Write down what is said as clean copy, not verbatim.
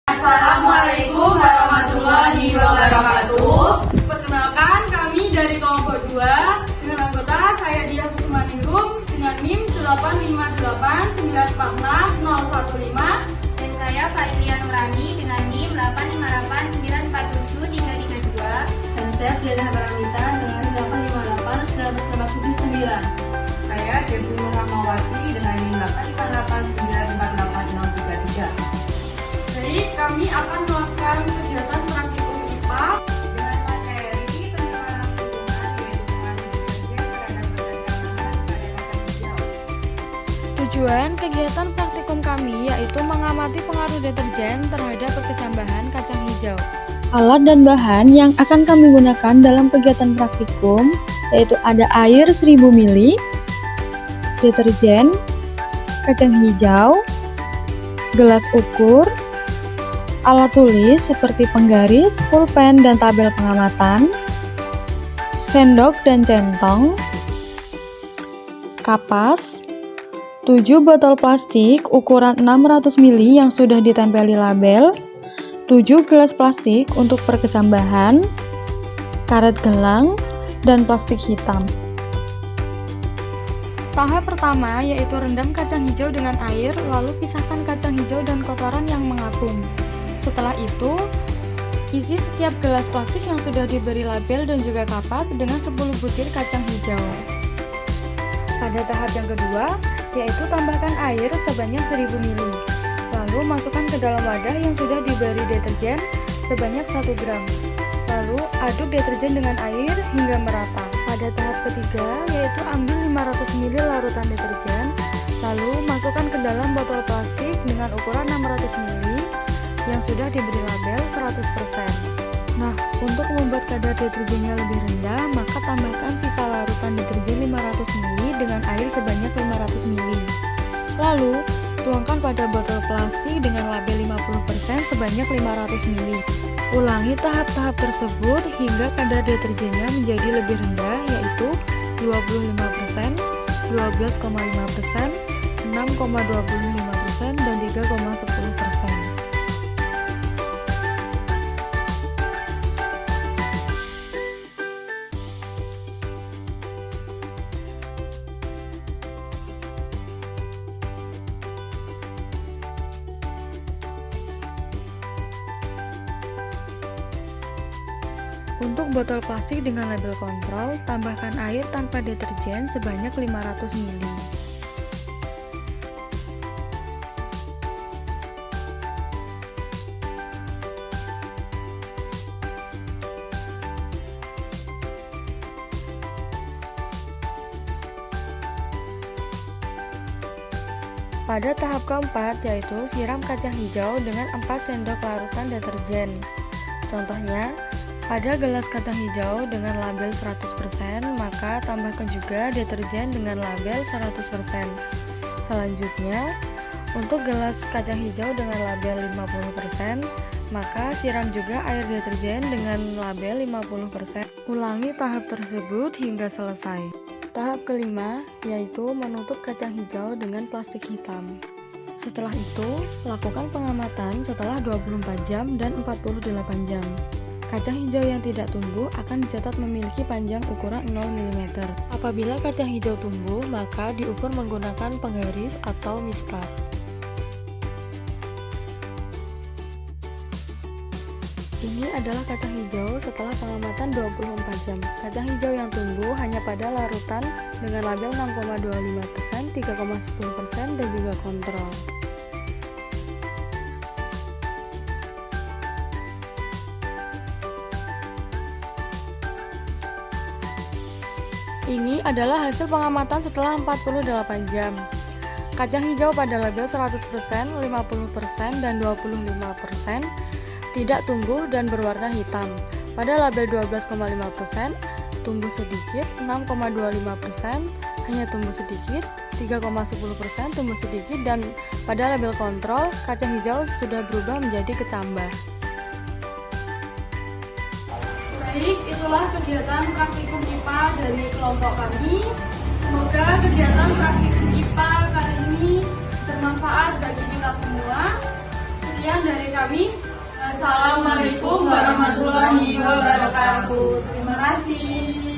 Assalamualaikum warahmatullahi wabarakatuh. Perkenalkan, kami dari kelompok 2 dengan anggota saya Diah Kusmaningrum dengan NIM 852946015 Dan saya Failia Nurani dengan NIM 858947332. Dan saya Briana Paramita dengan 8589479. Saya Debbie Rahmawati dengan NIM 858948033. Baik, kami akan melakukan kegiatan praktikum IPA Dengan materi pengenalan lingkungan yaitu pengaruh deterjen terhadap perdagangan pada kacang hijau. Tujuan kegiatan praktikum kami yaitu mengamati pengaruh deterjen terhadap perkecambahan kacang hijau. Alat dan bahan yang akan kami gunakan dalam kegiatan praktikum yaitu ada air 1000 ml, deterjen, kacang hijau, gelas ukur, alat tulis seperti penggaris, pulpen, dan tabel pengamatan, sendok dan centong, kapas, 7 botol plastik ukuran 600 ml yang sudah ditempeli label, 7 gelas plastik untuk perkecambahan, karet gelang, dan plastik hitam. Tahap pertama yaitu rendam kacang hijau dengan air, lalu pisahkan kacang hijau dan kotoran yang mengapung. Setelah itu, isi setiap gelas plastik yang sudah diberi label dan juga kapas dengan 10 butir kacang hijau. Pada tahap yang kedua, yaitu tambahkan air sebanyak 1000 ml. Lalu masukkan ke dalam wadah yang sudah diberi deterjen sebanyak 1 gram. Lalu aduk deterjen dengan air hingga merata. Pada tahap ketiga, yaitu ambil 500 ml larutan deterjen, lalu masukkan ke dalam botol plastik dengan ukuran 600 ml yang sudah diberi label 100%. Nah, untuk membuat kadar deterjennya lebih rendah, maka tambahkan sisa larutan deterjen 500 ml dengan air sebanyak 500 ml. Lalu, tuangkan pada botol plastik dengan label 50% sebanyak 500 ml. Ulangi tahap-tahap tersebut hingga kadar deterjennya menjadi lebih rendah, yaitu 25%, 12,5%, 6,25%, dan 3,10%. Untuk botol plastik dengan label kontrol, tambahkan air tanpa deterjen sebanyak 500 ml. Pada tahap keempat, yaitu siram kacang hijau dengan 4 sendok larutan deterjen. Contohnya, pada gelas kacang hijau dengan label 100%, maka tambahkan juga deterjen dengan label 100%. Selanjutnya, untuk gelas kacang hijau dengan label 50%, maka siram juga air deterjen dengan label 50%. Ulangi tahap tersebut hingga selesai. Tahap kelima, yaitu menutup kacang hijau dengan plastik hitam. Setelah itu, lakukan pengamatan setelah 24 jam dan 48 jam. Kacang hijau yang tidak tumbuh akan dicatat memiliki panjang ukuran 0 mm. Apabila kacang hijau tumbuh, maka diukur menggunakan penggaris atau mistar. Ini adalah kacang hijau setelah pengamatan 24 jam. Kacang hijau yang tumbuh hanya pada larutan dengan label 6,25%, 3,10%, dan juga kontrol. Ini adalah hasil pengamatan setelah 48 jam. Kacang hijau pada label 100%, 50%, dan 25% tidak tumbuh dan berwarna hitam. Pada label 12,5% tumbuh sedikit, 6,25% hanya tumbuh sedikit, 3,10% tumbuh sedikit, dan pada label kontrol kacang hijau sudah berubah menjadi kecambah. Baik, itulah kegiatan praktikum IPA dari kelompok kami. Semoga kegiatan praktikum IPA kali ini bermanfaat bagi kita semua. Sekian dari kami. Wassalamualaikum warahmatullahi wabarakatuh. Terima kasih.